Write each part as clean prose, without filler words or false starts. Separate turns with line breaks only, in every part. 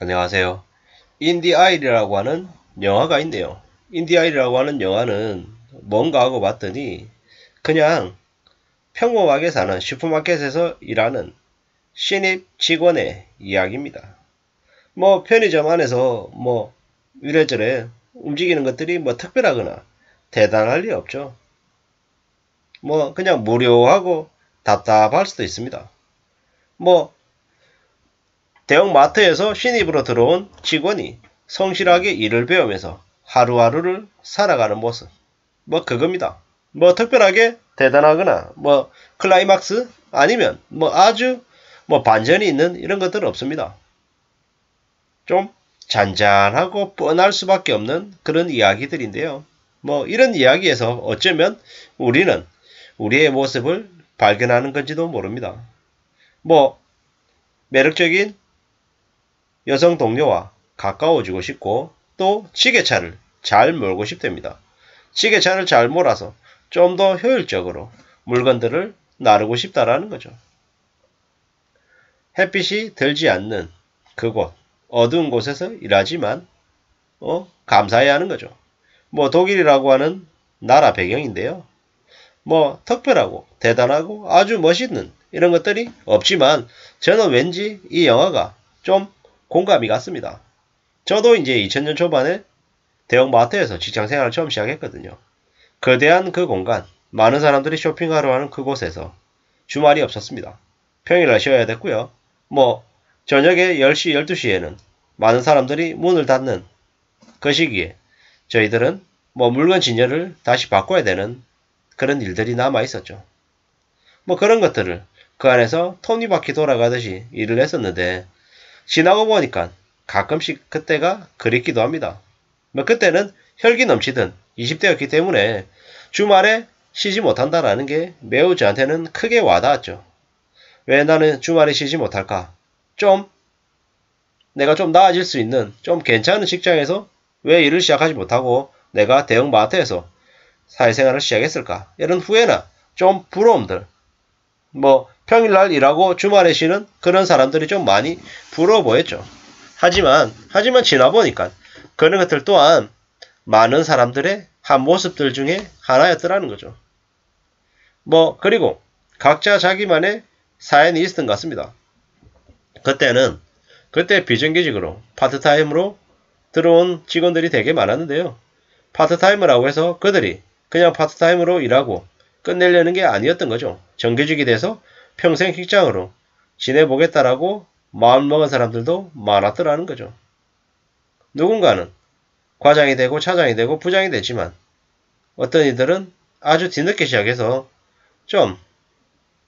안녕하세요. 인디아일이라고 하는 영화가 있네요. 인디아일이라고 하는 영화는 뭔가 하고 봤더니 그냥 평범하게 사는 슈퍼마켓에서 일하는 신입 직원의 이야기입니다. 뭐 편의점 안에서 뭐 이래저래 움직이는 것들이 뭐 특별하거나 대단할 리 없죠. 뭐 그냥 무료하고 답답할 수도 있습니다. 뭐 대형 마트에서 신입으로 들어온 직원이 성실하게 일을 배우면서 하루하루를 살아가는 모습. 뭐 그겁니다. 뭐 특별하게 대단하거나 뭐 클라이막스 아니면 뭐 아주 뭐 반전이 있는 이런 것들은 없습니다. 좀 잔잔하고 뻔할 수밖에 없는 그런 이야기들인데요. 뭐 이런 이야기에서 어쩌면 우리는 우리의 모습을 발견하는 건지도 모릅니다. 뭐 매력적인 여성 동료와 가까워지고 싶고 또 지게차를 잘 몰고 싶답니다. 지게차를 잘 몰아서 좀 더 효율적으로 물건들을 나르고 싶다라는 거죠. 햇빛이 들지 않는 그곳, 어두운 곳에서 일하지만 감사해야 하는 거죠. 뭐 독일이라고 하는 나라 배경인데요. 뭐 특별하고 대단하고 아주 멋있는 이런 것들이 없지만 저는 왠지 이 영화가 좀 공감이 갔습니다. 저도 이제 2000년 초반에 대형마트에서 직장생활을 처음 시작했거든요. 거대한 그 공간, 많은 사람들이 쇼핑하러 하는 그곳에서 주말이 없었습니다. 평일날 쉬어야 됐고요. 뭐 저녁에 10시, 12시에는 많은 사람들이 문을 닫는 그 시기에 저희들은 뭐 물건 진열을 다시 바꿔야 되는 그런 일들이 남아 있었죠. 뭐 그런 것들을 그 안에서 톱니바퀴 돌아가듯이 일을 했었는데 지나고 보니까 가끔씩 그때가 그립기도 합니다. 뭐 그때는 혈기 넘치던 20대였기 때문에 주말에 쉬지 못한다라는 게 매우 저한테는 크게 와닿았죠. 왜 나는 주말에 쉬지 못할까? 내가 좀 나아질 수 있는 좀 괜찮은 직장에서 왜 일을 시작하지 못하고 내가 대형 마트에서 사회생활을 시작했을까? 이런 후회나 좀 부러움들. 뭐 평일날 일하고 주말에 쉬는 그런 사람들이 좀 많이 부러워 보였죠. 하지만 지나보니까 그런 것들 또한 많은 사람들의 한 모습들 중에 하나였더라는 거죠. 뭐 그리고 각자 자기만의 사연이 있었던 것 같습니다. 그때 비정규직으로 파트타임으로 들어온 직원들이 되게 많았는데요. 파트타임이라고 해서 그들이 그냥 파트타임으로 일하고 끝내려는 게 아니었던 거죠. 정규직이 돼서 평생 직장으로 지내보겠다라고 마음먹은 사람들도 많았더라는 거죠. 누군가는 과장이 되고 차장이 되고 부장이 됐지만 어떤 이들은 아주 뒤늦게 시작해서 좀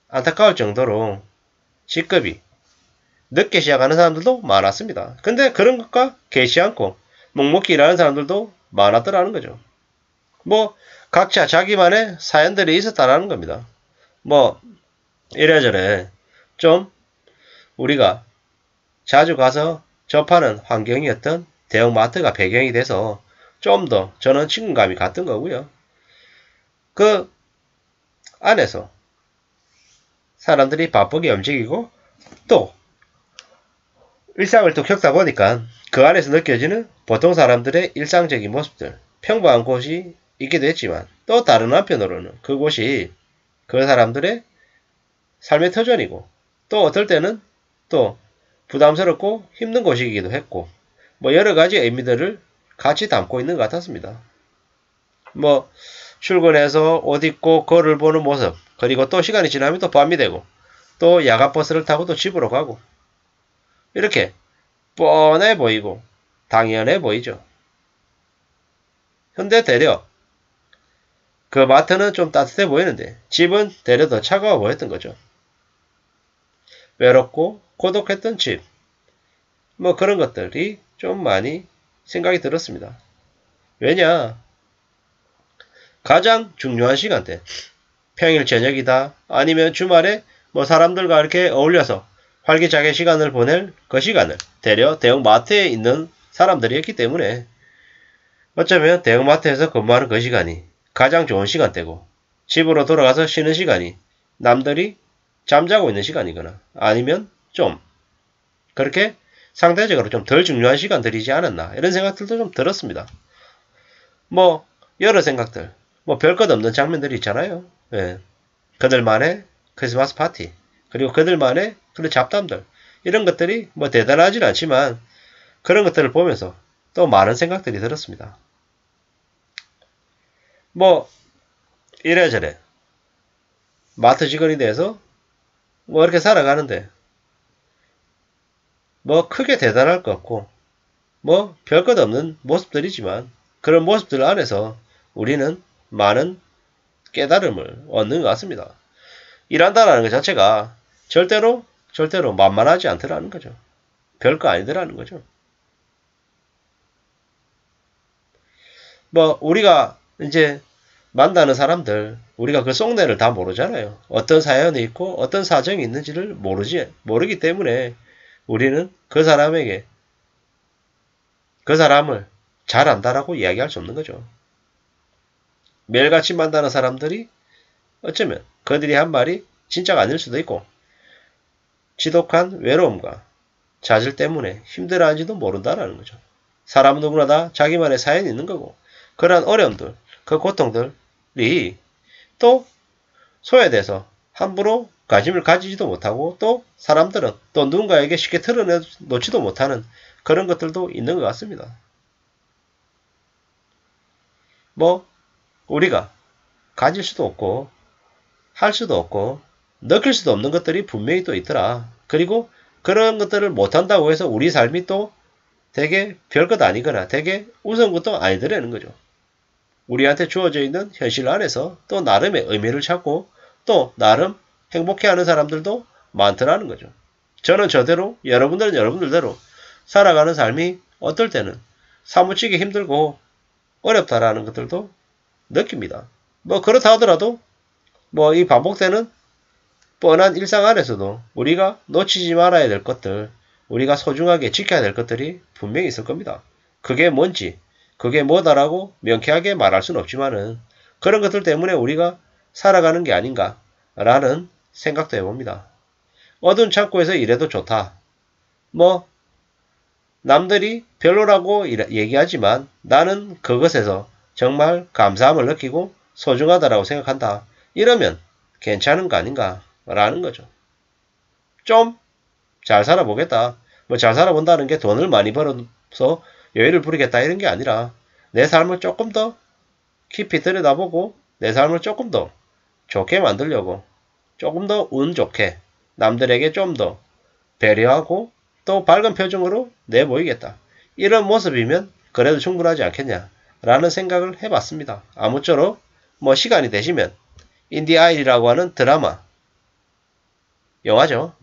안타까울 정도로 직급이 늦게 시작하는 사람들도 많았습니다. 근데 그런 것과 개의치 않고 묵묵히 일하는 사람들도 많았더라는 거죠. 뭐 각자 자기만의 사연들이 있었다라는 겁니다. 뭐 이래저래 좀 우리가 자주 가서 접하는 환경이었던 대형마트가 배경이 돼서 좀 더 저는 친근감이 갔던 거고요. 그 안에서 사람들이 바쁘게 움직이고 또 일상을 또 겪다 보니까 그 안에서 느껴지는 보통 사람들의 일상적인 모습들, 평범한 곳이 있기도 했지만 또 다른 한편으로는 그곳이 그 사람들의 삶의 터전이고 또 어떨 때는 또 부담스럽고 힘든 곳이기도 했고 뭐 여러 가지 의미들을 같이 담고 있는 것 같았습니다. 뭐 출근해서 옷 입고 거울을 보는 모습 그리고 또 시간이 지나면 또 밤이 되고 또 야간 버스를 타고 또 집으로 가고 이렇게 뻔해 보이고 당연해 보이죠. 현대 대려 그 마트는 좀 따뜻해 보이는데 집은 대려 더 차가워 보였던 거죠. 외롭고 고독했던 집 뭐 그런 것들이 좀 많이 생각이 들었습니다. 왜냐 가장 중요한 시간대 평일 저녁이다 아니면 주말에 뭐 사람들과 이렇게 어울려서 활기차게 시간을 보낼 그 시간을 대려 대형마트에 있는 사람들이었기 때문에 어쩌면 대형마트에서 근무하는 그 시간이 가장 좋은 시간대고 집으로 돌아가서 쉬는 시간이 남들이 잠자고 있는 시간이거나 아니면 좀 그렇게 상대적으로 좀 덜 중요한 시간들이지 않았나 이런 생각들도 좀 들었습니다. 뭐 여러 생각들, 뭐 별것 없는 장면들이 있잖아요. 예. 그들만의 크리스마스 파티, 그리고 그들만의 그런 잡담들, 이런 것들이 뭐 대단하진 않지만 그런 것들을 보면서 또 많은 생각들이 들었습니다. 뭐 이래저래 마트 직원이 돼서 뭐 이렇게 살아가는데 뭐 크게 대단할 것 없고 뭐 별것 없는 모습들이지만 그런 모습들 안에서 우리는 많은 깨달음을 얻는 것 같습니다. 일한다라는 것 자체가 절대로 만만하지 않더라는 거죠. 별거 아니더라는 거죠. 뭐 우리가 이제 만나는 사람들, 우리가 그 속내를 다 모르잖아요. 어떤 사연이 있고 어떤 사정이 있는지를 모르기 때문에 우리는 그 사람에게 그 사람을 잘 안다라고 이야기할 수 없는 거죠. 매일같이 만나는 사람들이 어쩌면 그들이 한 말이 진짜가 아닐 수도 있고 지독한 외로움과 좌절 때문에 힘들어하는지도 모른다라는 거죠. 사람 누구나 다 자기만의 사연이 있는 거고 그러한 어려움들, 그 고통들이 또 소외돼서 함부로 관심을 가지지도 못하고 또 사람들은 또 누군가에게 쉽게 털어놓지도 못하는 그런 것들도 있는 것 같습니다. 뭐 우리가 가질 수도 없고 할 수도 없고 느낄 수도 없는 것들이 분명히 또 있더라. 그리고 그런 것들을 못한다고 해서 우리 삶이 또 되게 별것 아니거나 되게 우스운 것도 아니더라는 거죠. 우리한테 주어져 있는 현실 안에서 또 나름의 의미를 찾고 또 나름 행복해하는 사람들도 많더라는 거죠. 저는 저대로 여러분들은 여러분들대로 살아가는 삶이 어떨 때는 사무치게 힘들고 어렵다라는 것들도 느낍니다. 뭐 그렇다 하더라도 뭐 이 반복되는 뻔한 일상 안에서도 우리가 놓치지 말아야 될 것들, 우리가 소중하게 지켜야 될 것들이 분명히 있을 겁니다. 그게 뭔지, 그게 뭐다라고 명쾌하게 말할 수는 없지만은 그런 것들 때문에 우리가 살아가는 게 아닌가라는 생각도 해봅니다. 어두운 창고에서 일해도 좋다. 뭐 남들이 별로라고 얘기하지만 나는 그것에서 정말 감사함을 느끼고 소중하다라고 생각한다. 이러면 괜찮은 거 아닌가 라는 거죠. 좀 잘 살아보겠다. 뭐 잘 살아본다는 게 돈을 많이 벌어서 여유를 부리겠다 이런 게 아니라 내 삶을 조금 더 깊이 들여다보고 내 삶을 조금 더 좋게 만들려고 조금 더 운 좋게 남들에게 좀 더 배려하고 또 밝은 표정으로 내보이겠다. 이런 모습이면 그래도 충분하지 않겠냐 라는 생각을 해봤습니다. 아무쪼록 뭐 시간이 되시면 인디 아일이라고 하는 드라마 영화죠.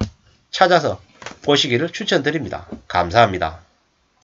찾아서 보시기를 추천드립니다. 감사합니다.